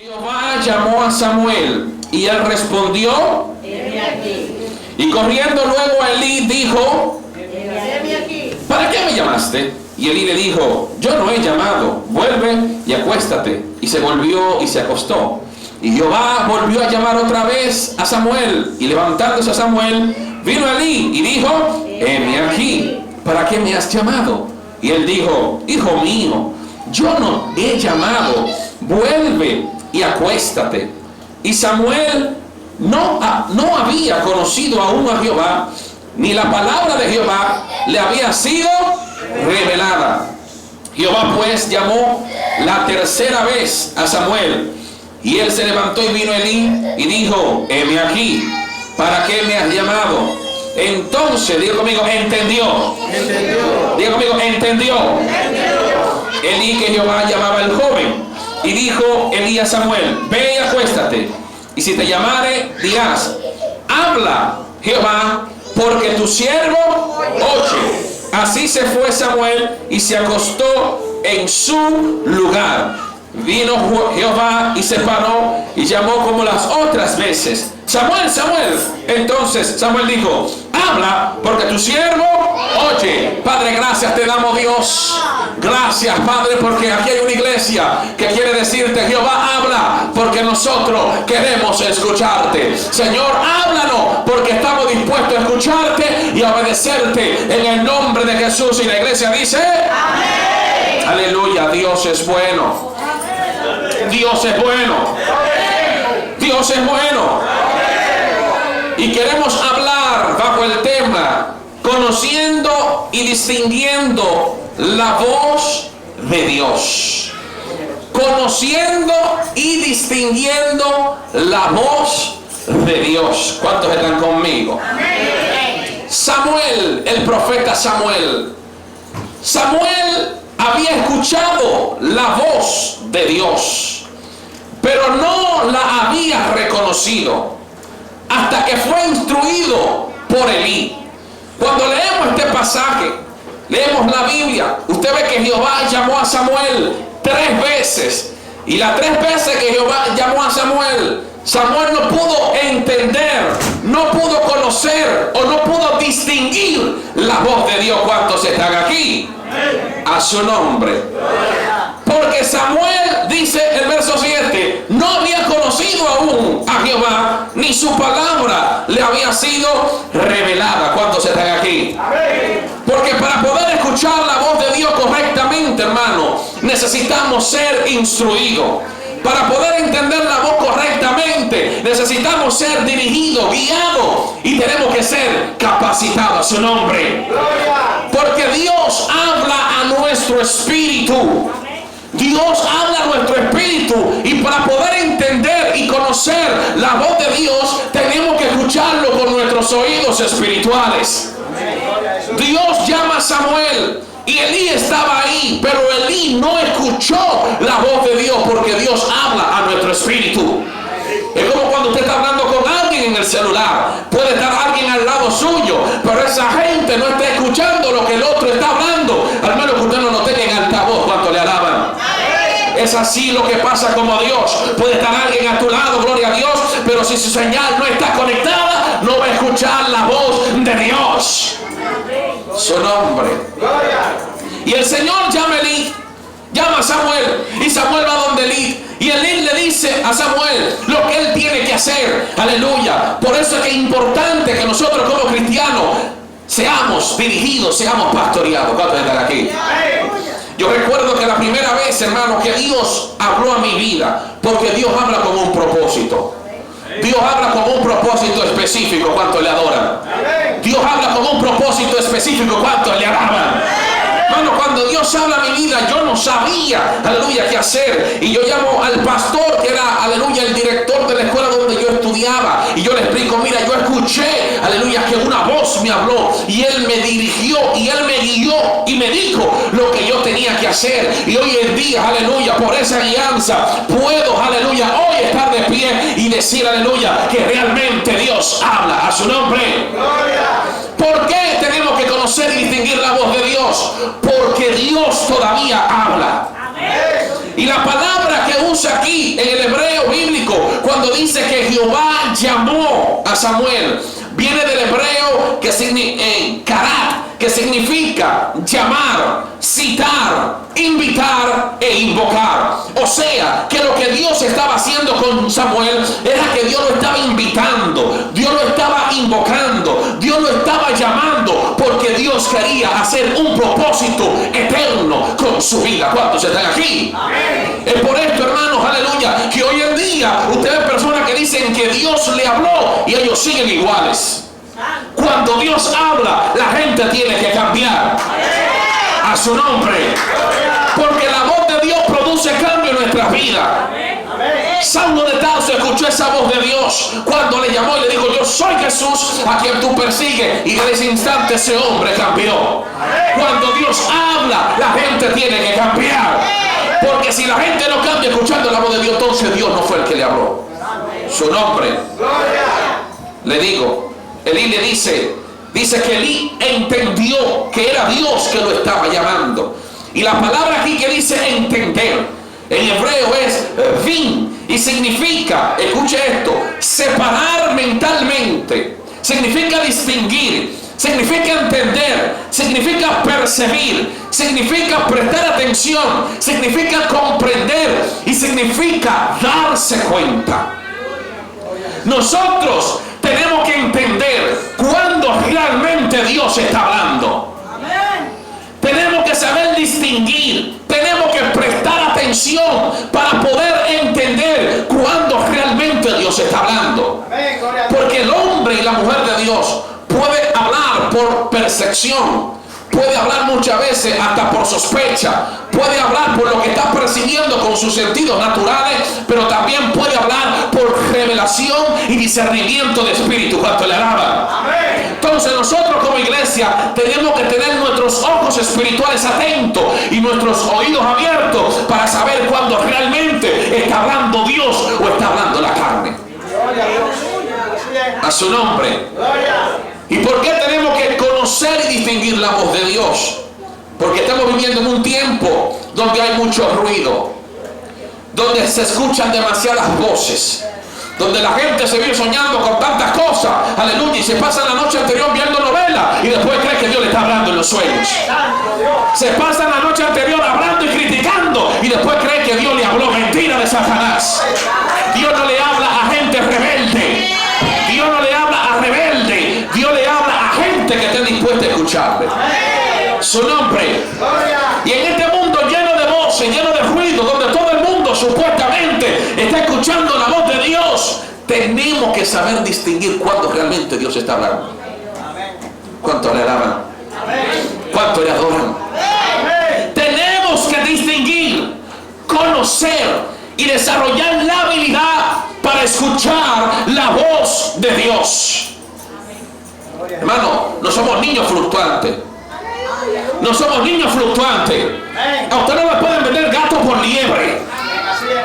Jehová llamó a Samuel y él respondió, heme aquí. y corriendo luego a Elí dijo, Heme aquí. ¿para qué me llamaste? Y Elí le dijo, yo no he llamado, vuelve y acuéstate. Y se volvió y se acostó. Y Jehová volvió a llamar otra vez a Samuel, y levantándose a Samuel, vino a Elí y dijo, heme aquí, ¿para qué me has llamado? Y él dijo, hijo mío, yo no he llamado, vuelve y acuéstate. Y Samuel no había conocido aún a Jehová, ni la palabra de Jehová le había sido revelada. Jehová pues llamó la tercera vez a Samuel, y él se levantó y vino a Elí y dijo, heme aquí, ¿para qué me has llamado? Entonces, diga conmigo, entendió. Diga conmigo, entendió. Elí que Jehová llamaba al joven, y dijo Elí a Samuel, ve y acuéstate, y si te llamare, dirás, habla Jehová, porque tu siervo oye. Así se fue Samuel y se acostó en su lugar. Vino Jehová y se paró y llamó como las otras veces, Samuel, Samuel. Entonces Samuel dijo, habla, porque tu siervo oye. Padre, gracias te damos, Dios. Gracias, Padre, porque aquí hay una iglesia que quiere decirte, Jehová, habla, porque nosotros queremos escucharte. Señor, háblanos, porque estamos dispuestos a escucharte y a obedecerte en el nombre de Jesús. Y la iglesia dice, amén. Aleluya, Dios es bueno. Dios es bueno. Dios es bueno. Y queremos hablar bajo el tema, conociendo y distinguiendo la voz de Dios. Conociendo y distinguiendo la voz de Dios. ¿Cuántos están conmigo? Samuel, el profeta Samuel. Samuel había escuchado la voz de Dios, pero no la había reconocido hasta que fue instruido por Elí. Cuando leemos este pasaje, leemos la Biblia, usted ve que Jehová llamó a Samuel 3 veces, y las 3 veces que Jehová llamó a Samuel, Samuel no pudo entender, no pudo conocer o no pudo distinguir la voz de Dios. ¿Cuántos están aquí? A su nombre. Porque Samuel, dice el verso 7, no había conocido aún a Jehová, ni su palabra le había sido revelada. ¿Cuántos están aquí? Porque para poder escuchar la voz de Dios correctamente, hermano, necesitamos ser instruidos. Para poder entender la voz correctamente, necesitamos ser dirigidos, guiados, y tenemos que ser capacitados. A su nombre. Porque Dios habla a nuestro espíritu. Dios habla a nuestro espíritu, y para poder entender y conocer la voz de Dios, tenemos que escucharlo con nuestros oídos espirituales. Dios llama a Samuel, y Elí estaba ahí, pero Elí no escuchó la voz de Dios, porque Dios habla a nuestro espíritu. Es como cuando usted está hablando con alguien en el celular. Puede estar alguien al lado suyo, pero esa gente no está escuchando lo que el otro está hablando, al menos que usted no lo tenga en altavoz cuando le alaban. Es así lo que pasa como Dios. Puede estar alguien a tu lado, gloria a Dios, pero si su señal no está conectada, no va a escuchar la voz de Dios. Su nombre. Y el Señor llama a Elí, llama a Samuel, y Samuel va donde Elí, y Elí le dice a Samuel lo que él tiene que hacer. Aleluya. Por eso es que es importante que nosotros como cristianos seamos dirigidos, seamos pastoreados. ¿Cuántos están aquí? Yo recuerdo que la primera vez, hermano, que Dios habló a mi vida, porque Dios habla con un propósito. Dios habla con un propósito específico. ¿Cuántos le adoran? Dios habla con un propósito específico. ¿Cuántos le alaban? Hermano, cuando Dios habla a mi vida, yo no sabía, aleluya, qué hacer. Y yo llamo al pastor, que era, aleluya, el director de la escuela donde yo estudiaba. Y yo le explico, mira, yo escuché, aleluya, que una voz me habló. Y él me dirigió, y él me guió, y me dijo lo que yo tenía que hacer. Y hoy en día, aleluya, por esa guianza, puedo, aleluya, hoy estar de pie y decir, aleluya, que realmente Dios habla. A su nombre. ¿Por qué tenemos que conocer y distinguir la voz de Dios? Porque Dios todavía habla. Y la palabra que usa usa aquí en el hebreo bíblico cuando dice que Jehová llamó a Samuel. Viene del hebreo que significa llamar, citar, invitar e invocar. O sea, que lo que Dios estaba haciendo con Samuel era que Dios lo estaba invitando, Dios lo estaba invocando, Dios lo estaba llamando, porque Dios quería hacer un propósito eterno con su vida. ¿Cuántos están aquí? Amén. Es por esto, hermanos, aleluya, que hoy en día ustedes ven personas que dicen que Dios le habló y ellos siguen iguales. Cuando Dios habla, la gente tiene que cambiar. A su nombre. Porque la voz de Dios produce cambio en nuestras vidas. Saulo de Tarso escuchó esa voz de Dios cuando le llamó y le dijo: yo soy Jesús a quien tú persigues. Y en ese instante ese hombre cambió. Cuando Dios habla, la gente tiene que cambiar. Porque si la gente no cambia escuchando la voz de Dios, entonces Dios no fue el que le habló. Su nombre. Le digo, Elí le dice que Elí entendió que era Dios que lo estaba llamando. Y la palabra aquí que dice entender, en hebreo es vin, y significa, escuche esto, separar mentalmente, significa distinguir, significa entender, significa percibir, significa prestar atención, significa comprender y significa darse cuenta. Nosotros tenemos que entender cuándo realmente Dios está hablando. Amén. Tenemos que saber distinguir, tenemos que prestar atención para poder entender cuándo realmente Dios está hablando. Amén. Porque el hombre y la mujer de Dios puede hablar por percepción, puede hablar muchas veces hasta por sospecha, puede hablar por lo que está percibiendo con sus sentidos naturales, pero también puede hablar por revelación y discernimiento de espíritu. ¿Cuánto le alaban? Entonces nosotros como iglesia tenemos que tener nuestros ojos espirituales atentos y nuestros oídos abiertos para saber cuándo realmente está hablando Dios o está hablando la carne. A su nombre. ¿Y por qué tenemos que conocer y distinguir la voz de Dios? Porque estamos viviendo en un tiempo donde hay mucho ruido, donde se escuchan demasiadas voces, donde la gente se vive soñando con tantas cosas, aleluya, y se pasa la noche anterior viendo novelas y después cree que Dios le está hablando en los sueños. Se pasa la noche anterior hablando y criticando y después cree que Dios le habló. Mentira de Satanás. Dios no le habla a gente rebelde, Dios no le habla a rebelde, Dios le habla a gente que esté dispuesta a escucharle. Su nombre. Y en este mundo lleno de voces, lleno de ruido, donde todo el mundo supuestamente está escuchando la voz de Dios, tenemos que saber distinguir cuándo realmente Dios está hablando. ¿Cuánto le alaban? ¿Cuánto le adoran? Tenemos que distinguir, conocer y desarrollar la habilidad para escuchar la voz de Dios. Hermano, no somos niños fluctuantes. No somos niños fluctuantes. A usted no le pueden vender gato por liebre.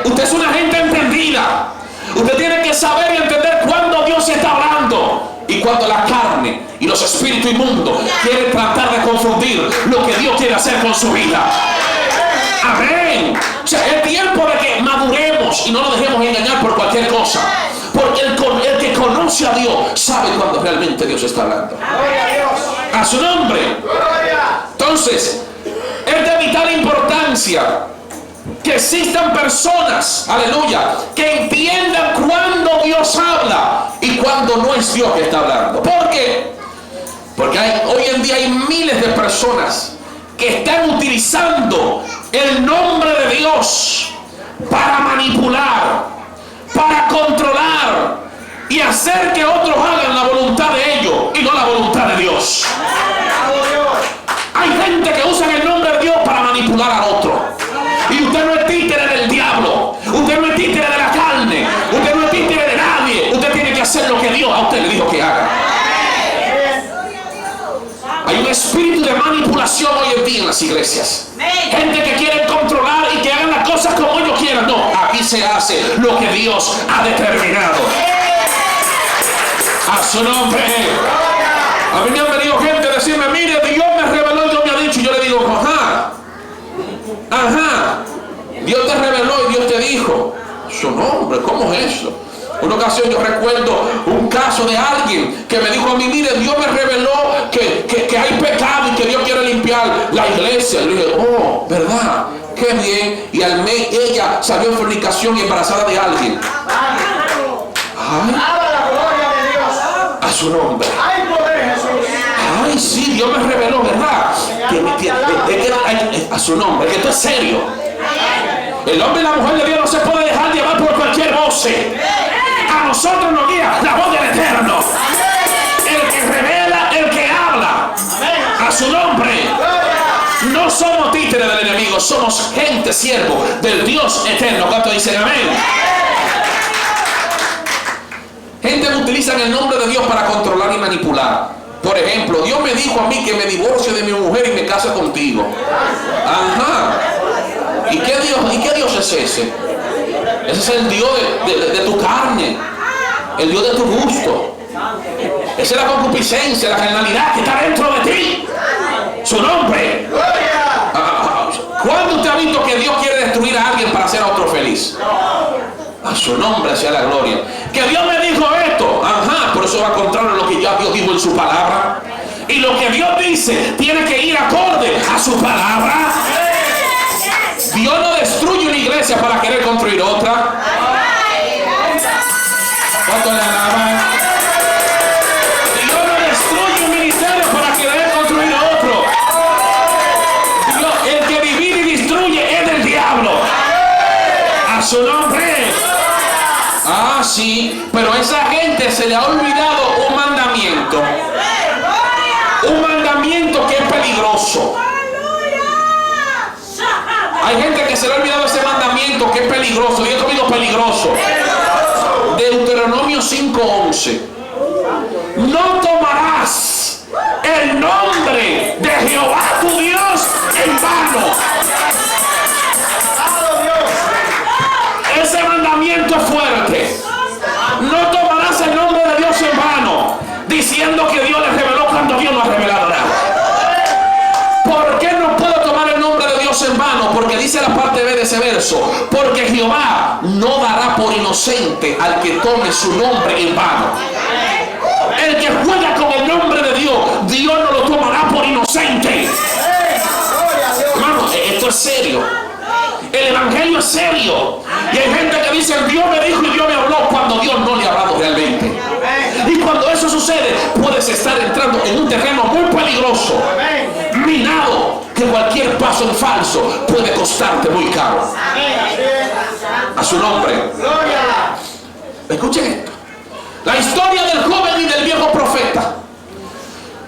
Usted es una gente entendida. Usted tiene que saber y entender cuándo Dios está hablando y cuando la carne y los espíritus inmundos quieren tratar de confundir lo que Dios quiere hacer con su vida. Amén. O sea, es tiempo de que maduremos y no nos dejemos engañar por cualquier cosa. Porque el que conoce a Dios sabe cuando realmente Dios está hablando. A su nombre. Entonces, es de vital importancia que existan personas, aleluya, que entiendan cuándo Dios habla y cuándo no es Dios que está hablando. ¿Por qué? Porque hoy en día hay miles de personas que están utilizando el nombre de Dios para manipular, para controlar y hacer que otros hagan la voluntad de ellos y no la voluntad de Dios. Hay gente que usa el nombre de Dios para manipular al otro. Y usted no es títere del diablo, usted no es títere de la carne, usted no es títere de nadie. Usted tiene que hacer lo que Dios a usted le dijo que haga. Hay un espíritu de manipulación hoy en día en las iglesias. Gente que quiere controlar y que hagan las cosas como ellos quieran. No, aquí se hace lo que Dios ha determinado. A su nombre. A mí me han venido gente a decirme: mire, Dios me reveló y Dios me ha dicho. Y yo le digo: ajá, Dios te reveló y Dios te dijo. su nombre, ¿cómo es eso? Una ocasión yo recuerdo un caso de alguien que me dijo a mí, mire, Dios me reveló que hay pecado y que Dios quiere limpiar la iglesia. Y le dije, oh, ¿verdad? Qué bien. Y al mes ella salió en fornicación y embarazada de alguien. Ay, a su nombre. Ay, sí, Dios me reveló, ¿verdad? A su nombre, que esto es serio. El hombre y la mujer de Dios no se puede dejar llevar por cualquier voz. A nosotros nos guía la voz del Eterno, el que revela, el que habla. A su nombre. No somos títeres del enemigo, somos gente, siervo del Dios eterno. ¿Cuántos dicen amén? Gente que utiliza el nombre de Dios para controlar y manipular. Por ejemplo, Dios me dijo a mí que me divorcie de mi mujer y me case contigo. Ajá. ¿Y qué Dios es ese? Ese es el Dios de tu carne, el Dios de tu gusto. Esa es la concupiscencia, la carnalidad que está dentro de ti. Su nombre. ¿Cuándo usted ha visto que Dios quiere destruir a alguien para hacer a otro feliz? A su nombre sea la gloria. Que Dios me dijo esto. Ajá, por eso va contrario a lo que ya Dios dijo en su palabra. Y lo que Dios dice tiene que ir acorde a su palabra. Dios no destruye una iglesia para querer construir otra. ¿Cuánto le alaban? Dios no destruye un ministerio para querer construir otro. Dios, el que divide y destruye es del diablo. A su nombre. Ah, sí, pero a esa gente se le ha olvidado un mandamiento. Un mandamiento que es peligroso. Hay gente que se le ha olvidado ese mandamiento que es peligroso. Dios ha dicho peligroso. Deuteronomio 5:11. No tomarás el nombre de Jehová tu Dios en vano. Ese mandamiento es fuerte. No tomarás el nombre de Dios en vano, diciendo que Dios le reveló cuando Dios no ha revelado nada. ¿Por qué no puedo tomar el nombre de Dios en vano? Porque dice la parte B de ese verso, porque Jehová no dará por inocente al que tome su nombre en vano. El que juega con el nombre de Dios, Dios no lo tomará por inocente. Hermano, esto es serio. El evangelio es serio. Y hay gente que dice, Dios me dijo y Dios me habló, cuando Dios no le ha hablado realmente. Y cuando eso sucede, puedes estar entrando en un terreno muy peligroso, minado, que cualquier paso en falso puede costarte muy caro. A su nombre. Escuchen esto. La historia del joven y del viejo profeta.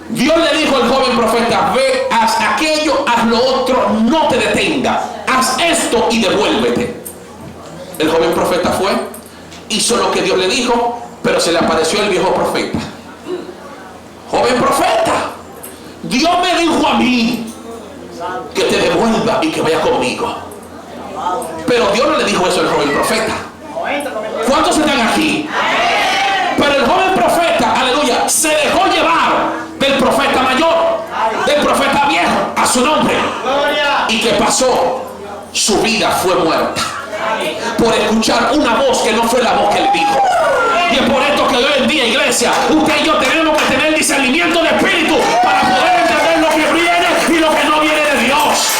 Dios le dijo al joven profeta, ve, haz aquello, haz lo otro, no te detengas, haz esto y devuélvete. El joven profeta fue, hizo lo que Dios le dijo, pero se le apareció el viejo profeta. Joven profeta, Dios me dijo a mí que te devuelva y que vaya conmigo. Pero Dios no le dijo eso al joven profeta. ¿Cuántos están aquí? Pero el joven profeta, aleluya, se dejó llevar del profeta mayor, del profeta viejo, a su nombre. ¿Y qué pasó? Su vida fue muerta por escuchar una voz que no fue la voz que él dijo. Y es por esto que hoy en día, iglesia, usted y yo tenemos que tener discernimiento de espíritu para poder entender lo que viene y lo que no viene de Dios.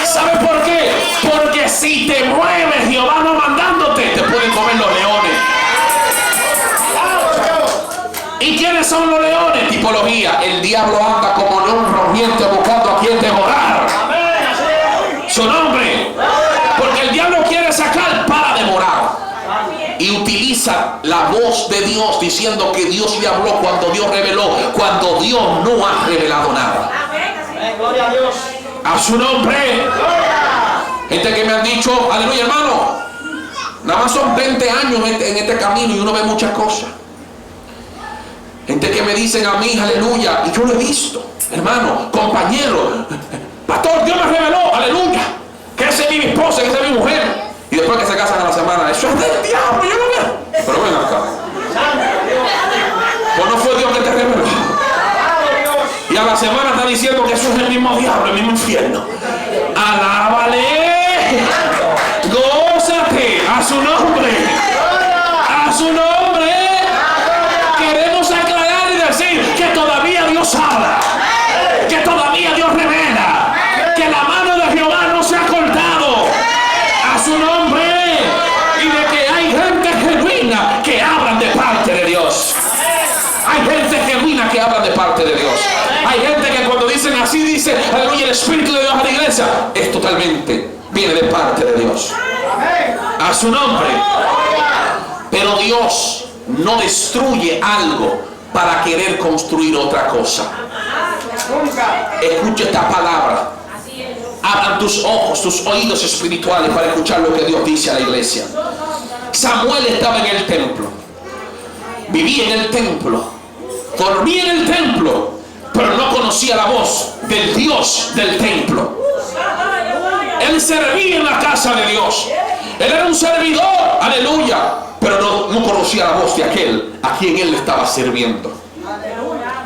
¿Sabe por qué? Porque si te mueves, Jehová no mandándote, te pueden comer los leones. ¿Y quiénes son los leones? Tipología. El diablo anda como león rugiente buscando a quien devorar. Su nombre. Porque el diablo quiere sacar para devorar. Y utiliza la voz de Dios diciendo que Dios le habló cuando Dios reveló, cuando Dios no ha revelado nada. Gloria a Dios. A su nombre. Gente que me han dicho, aleluya hermano, nada más son 20 años en este camino y uno ve muchas cosas. Gente que me dicen a mí, aleluya, y yo lo he visto, hermano, compañero, pastor, Dios me reveló, aleluya, que esa es mi esposa, que esa es mi mujer. Y después que se casan a la semana, eso es del diablo, yo lo veo. Pero ven acá. Pues no fue Dios que te reveló. Y a la semana está diciendo que eso es el mismo diablo, el mismo infierno. Alábale, gózate. así dice, aleluya, el Espíritu de Dios a la iglesia, es totalmente, viene de parte de Dios. A su nombre. Pero Dios no destruye algo para querer construir otra cosa. Escucha esta palabra. Abran tus ojos, tus oídos espirituales para escuchar lo que Dios dice a la iglesia. Samuel estaba en el templo, vivía en el templo, dormía en el templo, pero no conocía la voz del Dios del templo. Él servía en la casa de Dios. Él era un servidor, aleluya, pero no conocía la voz de aquel a quien él estaba sirviendo.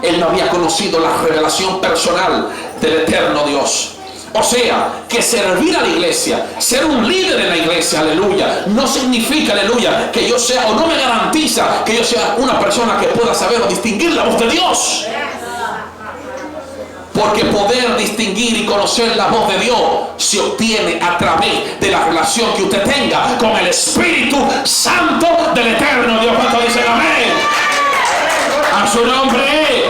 Él no había conocido la revelación personal del eterno Dios. O sea, que servir a la iglesia, ser un líder en la iglesia, aleluya, no significa, aleluya, que yo sea, o no me garantiza que yo sea una persona que pueda saber o distinguir la voz de Dios. Porque poder distinguir y conocer la voz de Dios se obtiene a través de la relación que usted tenga con el Espíritu Santo del eterno Dios. ¿Cuántos dicen amén? A su nombre.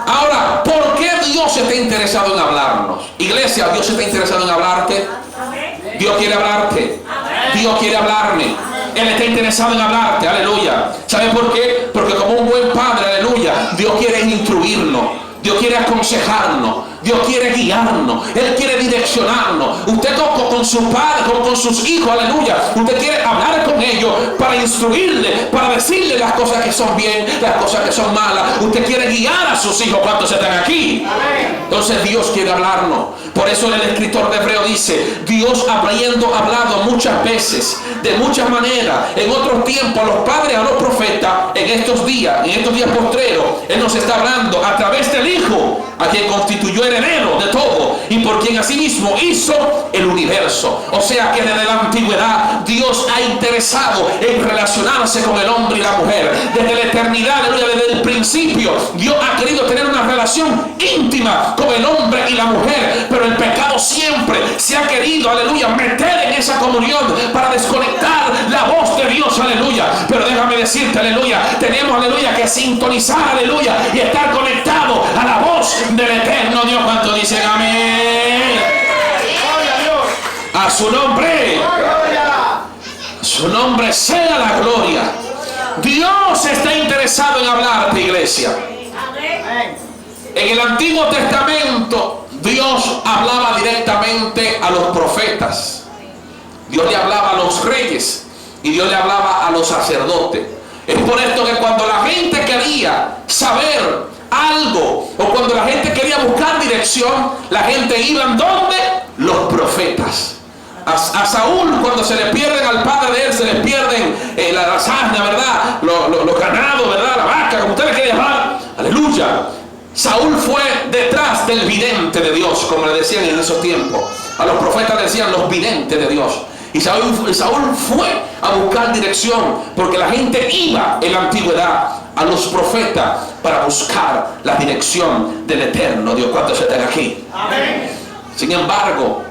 Ahora, ¿por qué Dios está interesado en hablarnos? Iglesia, ¿Dios está interesado en hablarte? Dios quiere hablarte. Dios quiere hablarme. Él está interesado en hablarte, aleluya. ¿Sabe por qué? Porque como un buen padre, aleluya, Dios quiere instruirnos. Dios quiere aconsejarnos, Dios quiere guiarnos, Él quiere direccionarnos. Usted con su padre, con sus hijos, aleluya, usted quiere hablar con ellos para instruirle, para decirle las cosas que son bien, las cosas que son malas. Usted quiere guiar a sus hijos cuando están aquí. Entonces Dios quiere hablarnos. Por eso el escritor de Hebreo dice, Dios habiendo hablado muchas veces, de muchas maneras, en otros tiempos a los padres, a los profetas, en estos días postreros, Él nos está hablando a través del Hijo, a quien constituyó heredero de todo y por quien asimismo hizo el universo. O sea que desde la antigüedad Dios ha interesado en relacionarse con el hombre y la mujer. Desde la eternidad, aleluya, desde el principio Dios ha querido tener una relación íntima con el hombre y la mujer, pero el pecado siempre se ha querido, aleluya, meter en esa comunión para desconectar la voz de Dios, aleluya. Pero déjame decirte, aleluya, tenemos, aleluya, que sintonizar, aleluya, y estar conectado a la voz del eterno Dios. ¿Cuánto dicen amén? A su nombre. A su nombre sea la gloria. Dios está interesado en hablarte, iglesia. En el Antiguo Testamento Dios hablaba directamente a los profetas. Dios le hablaba a los reyes y Dios le hablaba a los sacerdotes. Es por esto que cuando la gente quería saber algo, o cuando la gente quería buscar dirección, la gente iba ¿en dónde? Los profetas. A Saúl, cuando se le pierden al padre de él, se le pierden la asna, ¿verdad? Los ganados, ¿verdad? La vaca, como usted le quiere llamar. Aleluya. Saúl fue detrás del vidente de Dios, como le decían en esos tiempos. A los profetas le decían los videntes de Dios. Y Saúl fue a buscar dirección, porque la gente iba en la antigüedad a los profetas para buscar la dirección del eterno Dios. ¿Cuántos están aquí? Amén. Sin embargo,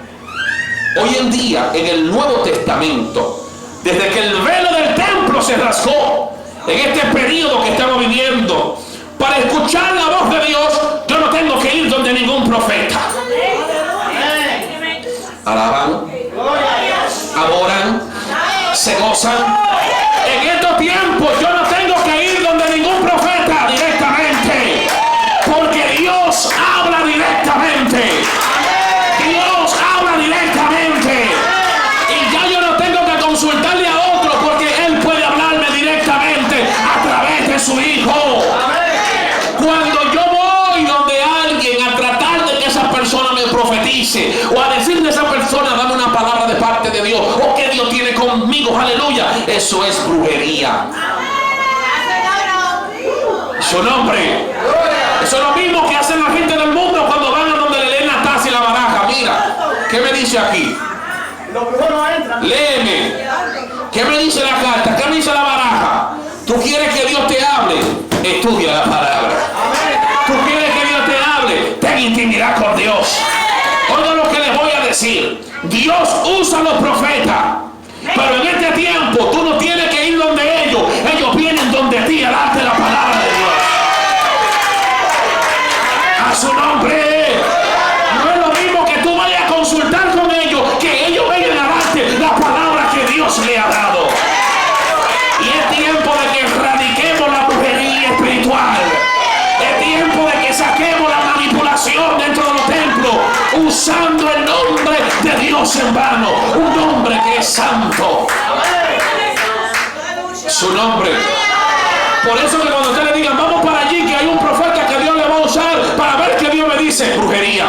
hoy en día, en el Nuevo Testamento, desde que el velo del templo se rasgó, en este periodo que estamos viviendo, para escuchar la voz de Dios, yo no tengo que ir donde ningún profeta. Alaban, adoran, se gozan. En estos tiempos yo no tengo que ir donde ningún profeta directamente, porque Dios habla directamente. Dios habla directamente. Y ya yo no tengo que consultarle a otro, porque Él puede hablarme directamente a través de su Hijo. Cuando yo voy donde alguien a tratar de que esa persona me profetice, o a decirle a esa persona, dame una palabra de parte de Dios, o que Dios tiene conmigo, aleluya, eso es brujería. Su nombre. Eso es lo mismo que hacen la gente del mundo cuando van a donde le leen la taza y la baraja. Mira, ¿qué me dice aquí? Léeme. ¿Qué me dice la carta? ¿Qué me dice la baraja? ¿Tú quieres que Dios te hable? Estudia la palabra. ¿Tú quieres que Dios te hable? Ten intimidad con Dios. Oiga lo que les voy a decir. Dios usa a los profetas, pero en este tiempo tú no tienes que ir donde ellos. Ellos vienen donde ti a darte la palabra de Dios. A su nombre. usando el nombre de Dios en vano. Un nombre que es santo. Su nombre. Por eso que cuando usted le digan, vamos para allí, que hay un profeta que Dios le va a usar para ver qué Dios me dice, brujería.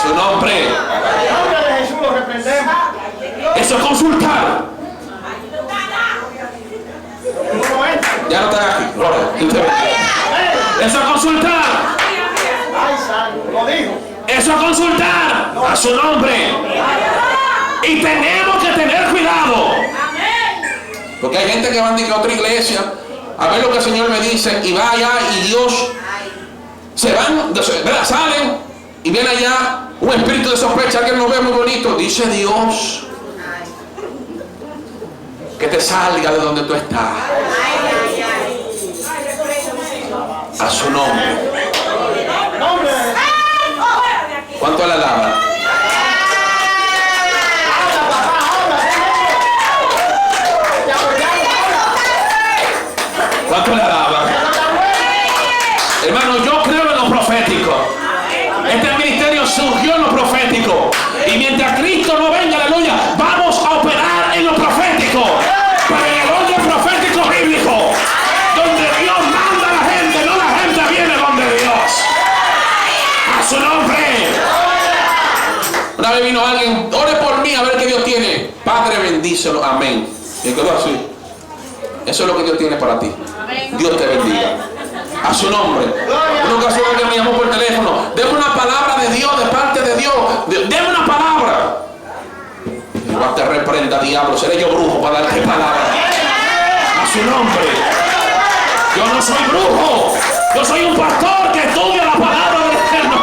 Su nombre. Eso es consultar. Ya no están aquí. Eso es consultar. Eso es consultar a su nombre. Y tenemos que tener cuidado. Porque hay gente que va a otra iglesia a ver lo que el Señor me dice y va allá y Dios se van, salen y viene allá un espíritu de sospecha, alguien nos ve muy bonito, dice Dios que te salga de donde tú estás. A su nombre. ¿Cuánto le alaba? ¿Cuánto le alaba? Hermano, yo creo en lo profético. Este ministerio surgió en lo profético. Y mientras Cristo no venga, aleluya, vamos a operar en lo profético. Pero en el orden profético bíblico, donde Dios manda a la gente, no la gente viene donde Dios. A su nombre. Una vez vino alguien, ore por mí a ver qué Dios tiene. Padre, bendícelo, amén. Y quedó así. Eso es lo que Dios tiene para ti. Dios te bendiga. A su nombre. Una ocasión que me llamó por teléfono, deme una palabra de Dios, de parte de Dios. Deme una palabra. Igual te reprenda, diablo. Seré yo brujo para darte palabra. A su nombre. Yo no soy brujo. Yo soy un pastor que estudia la palabra del Eterno.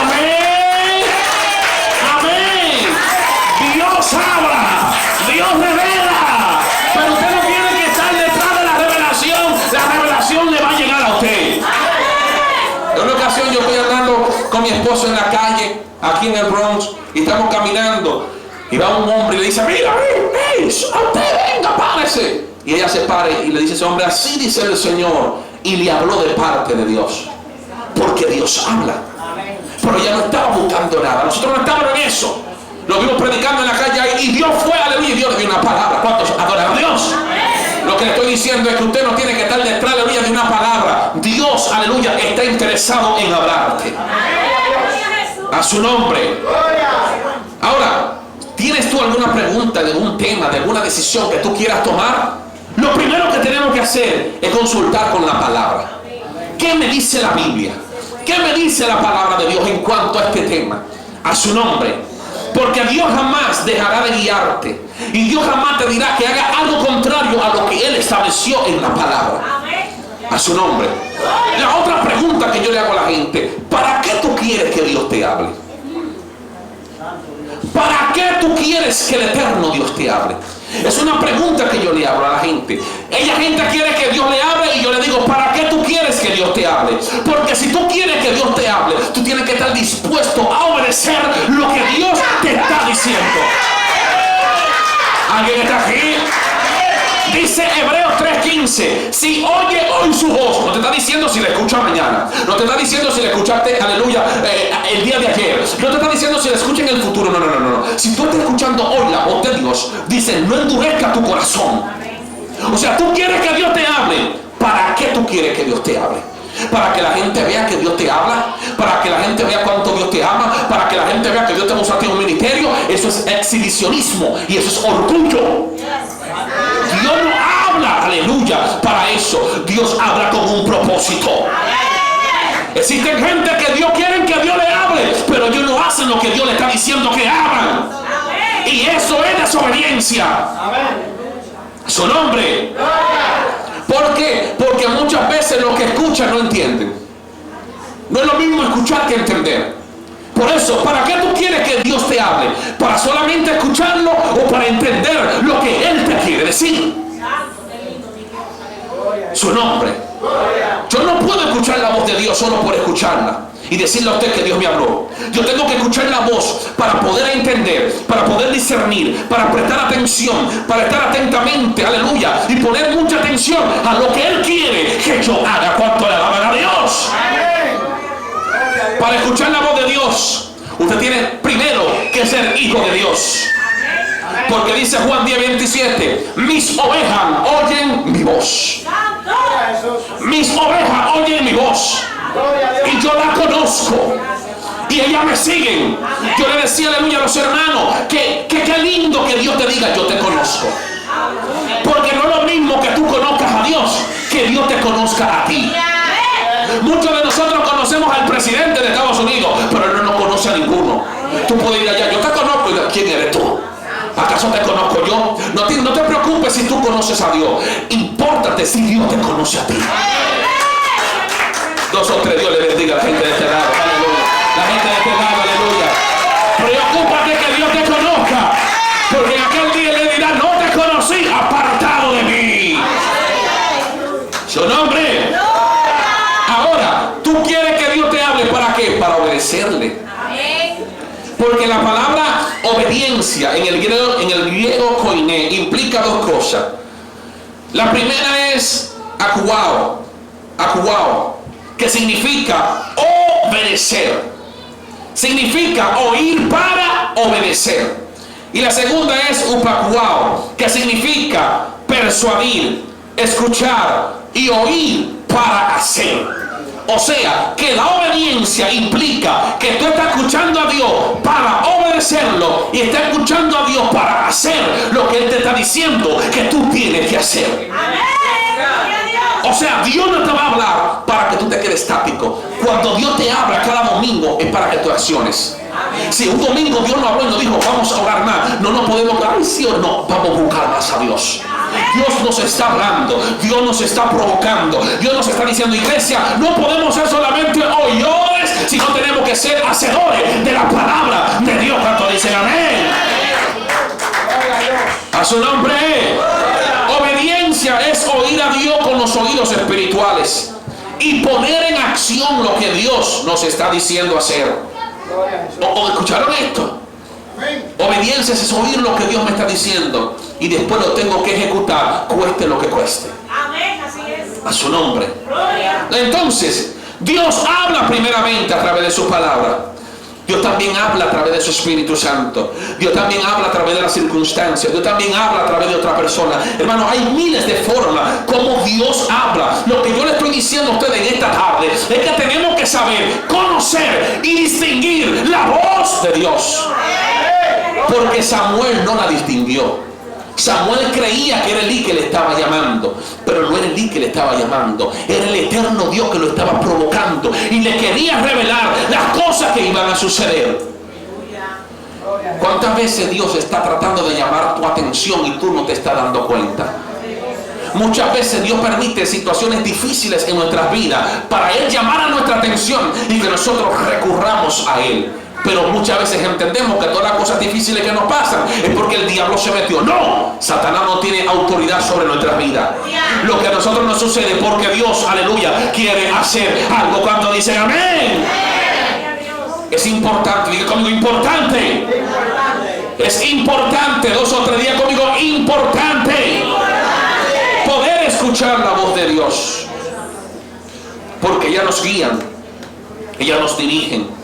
Amén. Amén. Dios habla. Dios revela. Pero usted no tiene que estar detrás de la revelación. La revelación le va a llegar a usted. En una ocasión yo estoy andando con mi esposo en la calle, aquí en el Bronx, y estamos caminando. Y va un hombre y le dice, mira, hey, usted venga, párese. Y ella se para y le dice a ese hombre, así dice el Señor. Y le habló de parte de Dios. Porque Dios habla. Pero ella no estaba buscando nada. Nosotros no estábamos en eso. Lo vimos predicando en la calle ahí, y Dios fue, aleluya, y Dios le dio una palabra. ¿Cuántos adoran a Dios? Lo que le estoy diciendo es que usted no tiene que estar detrás, aleluya, de una palabra. Dios, aleluya, está interesado en hablarte. A su nombre. Ahora, ¿tienes tú alguna pregunta de algún tema, de alguna decisión que tú quieras tomar? Lo primero que tenemos que hacer es consultar con la palabra. ¿Qué me dice la Biblia? ¿Qué me dice la palabra de Dios en cuanto a este tema? A su nombre. Porque Dios jamás dejará de guiarte. Y Dios jamás te dirá que haga algo contrario a lo que Él estableció en la palabra. A su nombre. La otra pregunta que yo le hago a la gente: ¿para qué tú quieres que Dios te hable? ¿Para qué tú quieres que el eterno Dios te hable? Es una pregunta que yo le hago a la gente. Ella gente quiere que Dios le hable, y yo le digo, ¿para qué tú quieres que Dios te hable? Porque si tú quieres que Dios te hable, tú tienes que estar dispuesto a obedecer lo que Dios te está diciendo. ¿Alguien está aquí? Dice Hebreos 3:15, si oye hoy su voz, no te está diciendo si la escucha mañana, no te está diciendo si la escuchaste, aleluya, el día de ayer, no te está diciendo si la escucha en el futuro, no. Si tú estás escuchando hoy la voz de Dios, dice, no endurezca tu corazón. O sea, tú quieres que Dios te hable. ¿Para qué tú quieres que Dios te hable? Para que la gente vea que Dios te habla, para que la gente vea cuánto Dios te ama, para que la gente vea que Dios te va a usar en un ministerio. Eso es exhibicionismo y eso es orgullo. Dios no habla, aleluya, para eso. Dios habla con un propósito. Existen gente que Dios quiere que Dios le hable, pero ellos no hacen lo que Dios le está diciendo que hagan. Y eso es desobediencia. Su nombre. ¿Por qué? Porque muchas veces los que escuchan no entienden. No es lo mismo escuchar que entender. Por eso, ¿para qué tú quieres que Dios te hable? ¿Para solamente escucharlo o para entender lo que Él te quiere decir? Su nombre. Yo no puedo escuchar la voz de Dios solo por escucharla. y decirle a usted que Dios me habló. Yo tengo que escuchar la voz para poder entender, para poder discernir, para prestar atención, para estar atentamente, aleluya, y poner mucha atención a lo que Él quiere que yo haga. ¿Cuánto le alaban a Dios? Para escuchar la voz de Dios, usted tiene primero que ser hijo de Dios. Porque dice Juan 10:27, mis ovejas oyen mi voz. Mis ovejas oyen mi voz. Y yo la conozco. Y ellas me siguen. Yo le decía, aleluya, a los hermanos, que qué lindo que Dios te diga, yo te conozco. Porque no es lo mismo que tú conozcas a Dios, que Dios te conozca a ti. Muchos de nosotros conocemos al presidente de Estados Unidos, pero Él no nos conoce a ninguno. Tú puedes ir allá, yo te conozco. Y ¿quién eres tú? ¿Acaso te conozco yo? No te preocupes si tú conoces a Dios. Impórtate si Dios te conoce a ti. 2 o 3, Dios le bendiga a la gente de este lado, aleluya. La gente de este lado, aleluya. Preocúpate que Dios te conozca, porque en aquel día le dirá, no te conocí, apartado de mí. Su nombre. Ahora, tú quieres que Dios te hable, ¿para qué? Para obedecerle. Porque la palabra obediencia en el griego koiné implica 2 cosas. La primera es akuao, que significa obedecer. Significa oír para obedecer. Y la segunda es upakuao, que significa persuadir, escuchar y oír para hacer. O sea, que la obediencia implica que tú estás escuchando a Dios para obedecerlo y estás escuchando a Dios para hacer lo que Él te está diciendo que tú tienes que hacer. O sea, Dios no te va a hablar para que tú te quedes estático. Cuando Dios te habla cada domingo es para que tú acciones. Si un domingo Dios no habló y nos dijo, vamos a orar más, no nos podemos dar sí o no, vamos a buscar más a Dios. Dios nos está hablando, Dios nos está provocando, Dios nos está diciendo, iglesia, no podemos ser solamente oidores, sino tenemos que ser hacedores de la palabra de Dios. Cuando dicen amén, a su nombre. Obediencia es oír a Dios con los oídos espirituales y poner en acción lo que Dios nos está diciendo hacer. ¿O escucharon esto? Obediencia es oír lo que Dios me está diciendo y después lo tengo que ejecutar, cueste lo que cueste. Amén, así es. A su nombre. Entonces, Dios habla primeramente a través de su palabra. Dios también habla a través de su Espíritu Santo. Dios también habla a través de las circunstancias. Dios también habla a través de otra persona. Hermano, hay miles de formas como Dios habla. Lo que yo le estoy diciendo a ustedes en esta tarde es que tenemos que saber, conocer y distinguir la voz de Dios. Porque Samuel no la distinguió. Samuel creía que era Elí que le estaba llamando, pero no era Elí que le estaba llamando, era el eterno Dios que lo estaba provocando y le quería revelar las cosas que iban a suceder. ¿Cuántas veces Dios está tratando de llamar tu atención y tú no te estás dando cuenta? Muchas veces Dios permite situaciones difíciles en nuestras vidas para Él llamar a nuestra atención y que nosotros recurramos a Él. Pero muchas veces entendemos que todas las cosas difíciles que nos pasan es porque el diablo se metió. No, Satanás no tiene autoridad sobre nuestras vidas. Lo que a nosotros nos sucede porque Dios, aleluya, quiere hacer algo. Cuando dicen amén, es importante, diga conmigo, importante. Es importante, 2 o 3 días conmigo, importante poder escuchar la voz de Dios, porque ella nos guían, ella nos dirigen.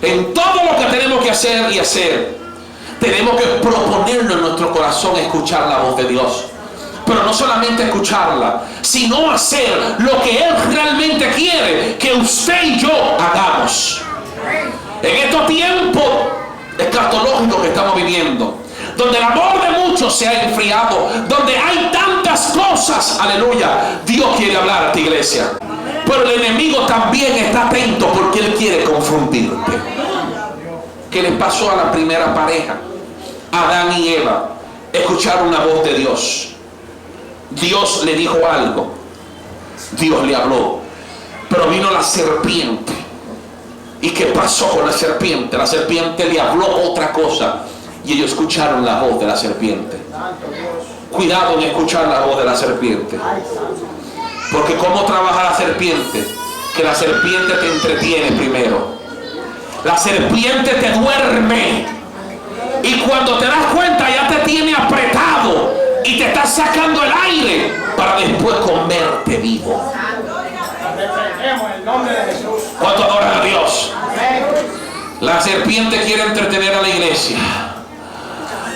En todo lo que tenemos que hacer y hacer, tenemos que proponernos en nuestro corazón escuchar la voz de Dios. Pero no solamente escucharla, sino hacer lo que Él realmente quiere que usted y yo hagamos. En estos tiempos escatológicos que estamos viviendo, donde el amor de muchos se ha enfriado, donde hay tantas cosas, aleluya, Dios quiere hablar a tu iglesia. Pero el enemigo también está atento porque él quiere confundirte. ¿Qué le pasó a la primera pareja? Adán y Eva escucharon la voz de Dios. Dios le dijo algo. Dios le habló. Pero vino la serpiente. ¿Y qué pasó con la serpiente? La serpiente le habló otra cosa. Y ellos escucharon la voz de la serpiente. Cuidado en escuchar la voz de la serpiente. Porque cómo trabaja la serpiente, que la serpiente te entretiene primero. La serpiente te duerme. Y cuando te das cuenta ya te tiene apretado y te está sacando el aire para después comerte vivo. ¿Cuánto adoran a Dios? La serpiente quiere entretener a la iglesia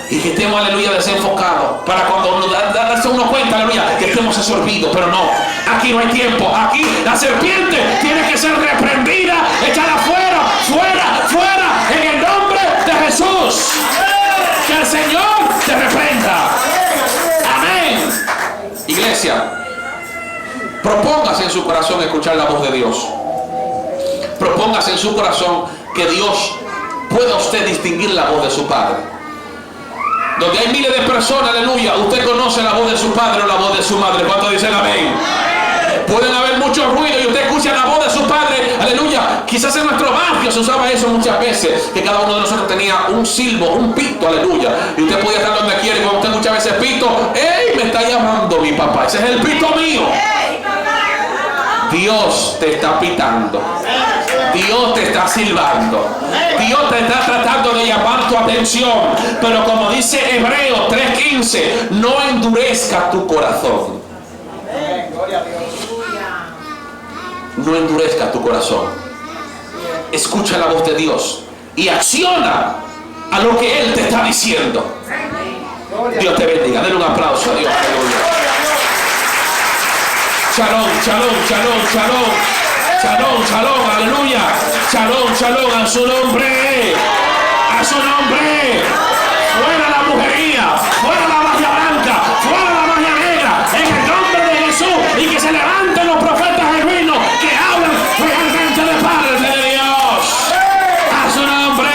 y que estemos, aleluya, desenfocados para cuando darse uno cuenta, aleluya, que estemos absorbidos. Pero no, aquí no hay tiempo. Aquí la serpiente tiene que ser reprendida, echada fuera, fuera, fuera, en el nombre de Jesús. Que el Señor te reprenda. Amén. Iglesia, propóngase en su corazón escuchar la voz de Dios. Propóngase en su corazón que Dios pueda usted distinguir la voz de su Padre. Donde hay miles de personas, aleluya, usted conoce la voz de su padre o la voz de su madre. ¿Cuántos dicen amén? Pueden haber muchos ruidos y usted escucha la voz de su padre, aleluya. Quizás en nuestro barrio se usaba eso muchas veces, que cada uno de nosotros tenía un silbo, un pito, aleluya. Y usted podía estar donde quiera y cuando usted escuchaba ese pito, ¡ey! Me está llamando mi papá, ese es el pito mío. Dios te está pitando. Dios te está silbando. Dios te está tratando de llamar tu atención. Pero como dice Hebreos 3:15, no endurezca tu corazón. No endurezca tu corazón. Escucha la voz de Dios y acciona a lo que Él te está diciendo. Dios te bendiga. Denle un aplauso a Dios. Shalom, shalom, shalom, shalom. Shalom, shalom, aleluya. Shalom, shalom, a su nombre. A su nombre. Fuera la brujería, fuera la magia blanca, fuera la magia negra. En el nombre de Jesús. Y que se levanten los profetas genuinos que hablan realmente de parte de Dios. A su nombre.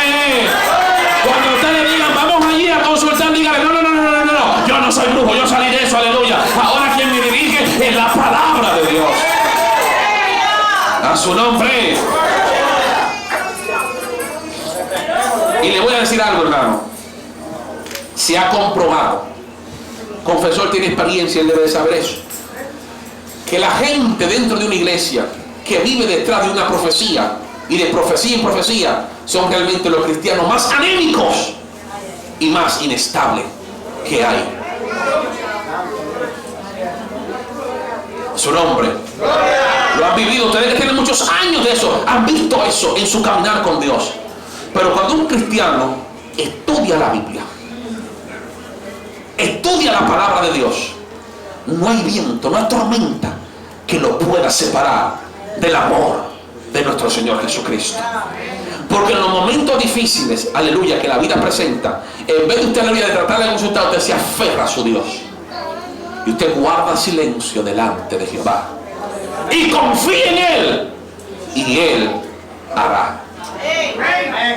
Cuando usted le digan, vamos allí a consultar, dígale, no. Yo no soy brujo, yo salí de eso, aleluya. Ahora quien me dirige es la palabra de Dios. A su nombre. Y le voy a decir algo, hermano. Se ha comprobado. Confesor tiene experiencia, él debe de saber eso. Que la gente dentro de una iglesia que vive detrás de una profecía y de profecía en profecía son realmente los cristianos más anémicos y más inestables que hay. Su nombre. Lo han vivido, ustedes que tienen muchos años de eso, han visto eso en su caminar con Dios. Pero cuando un cristiano estudia la Biblia, estudia la palabra de Dios, no hay viento, no hay tormenta que lo pueda separar del amor de nuestro Señor Jesucristo. Porque en los momentos difíciles, aleluya, que la vida presenta, en vez de usted, aleluya, de tratar de consultar, usted se aferra a su Dios. Y usted guarda silencio delante de Jehová. Y confía en Él. Y Él hará.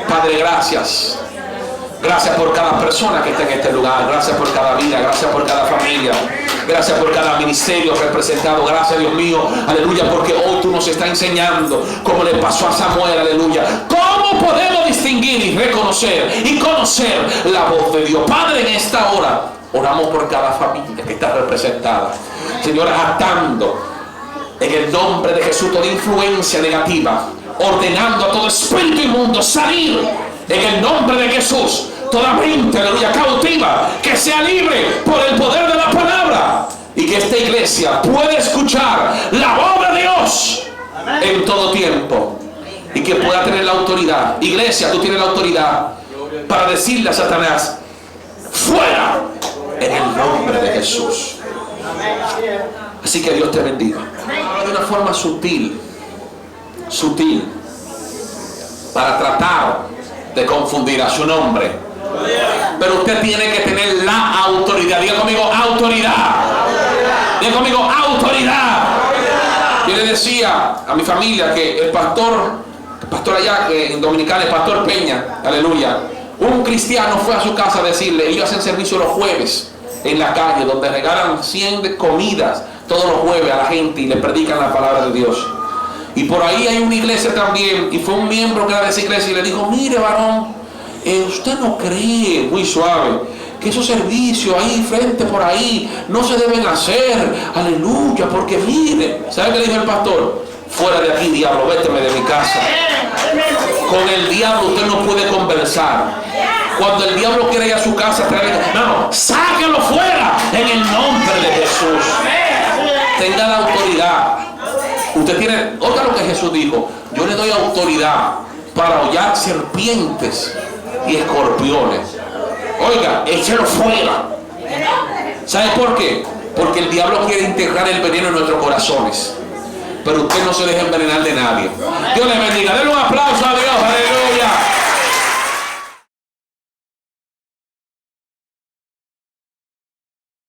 Padre, gracias. Gracias por cada persona que está en este lugar. Gracias por cada vida. Gracias por cada familia. Gracias por cada ministerio representado. Gracias, Dios mío. Aleluya, porque hoy tú nos estás enseñando como le pasó a Samuel. Aleluya. ¿Cómo podemos distinguir y reconocer y conocer la voz de Dios? Padre, en esta hora oramos por cada familia que está representada. Señor, atando en el nombre de Jesús toda influencia negativa, ordenando a todo espíritu inmundo salir en el nombre de Jesús. Toda mente, aleluya, cautiva, que sea libre por el poder de la palabra, y que esta iglesia pueda escuchar la voz de Dios en todo tiempo, y que pueda tener la autoridad. Iglesia, tú tienes la autoridad para decirle a Satanás, fuera, en el nombre de Jesús. Así que Dios te bendiga. De una forma sutil, para tratar de confundir a su nombre. Pero usted tiene que tener la autoridad. Diga conmigo, autoridad. Diga conmigo, autoridad. Yo le decía a mi familia que el pastor allá en Dominicana, el pastor Peña, aleluya, un cristiano fue a su casa a decirle, ellos hacen servicio los jueves en la calle, donde regalan 100 de comidas todos los jueves a la gente y le predican la palabra de Dios. Y por ahí hay una iglesia también, y fue un miembro que era de esa iglesia y le dijo, mire varón, usted no cree, muy suave, que esos servicios ahí frente por ahí no se deben hacer, aleluya, porque mire, ¿sabe qué le dijo el pastor? fuera de aquí, diablo, véteme de mi casa. Con el diablo usted no puede conversar. Cuando el diablo quiere ir a su casa, no, sáquelo fuera en el nombre de Jesús. Tenga la autoridad. Usted tiene, oiga lo que Jesús dijo: yo le doy autoridad para hollar serpientes y escorpiones. Oiga, échelo fuera. ¿Sabe por qué? Porque el diablo quiere integrar el veneno en nuestros corazones. Pero usted no se deje envenenar de nadie. Dios le bendiga. Denle un aplauso a Dios.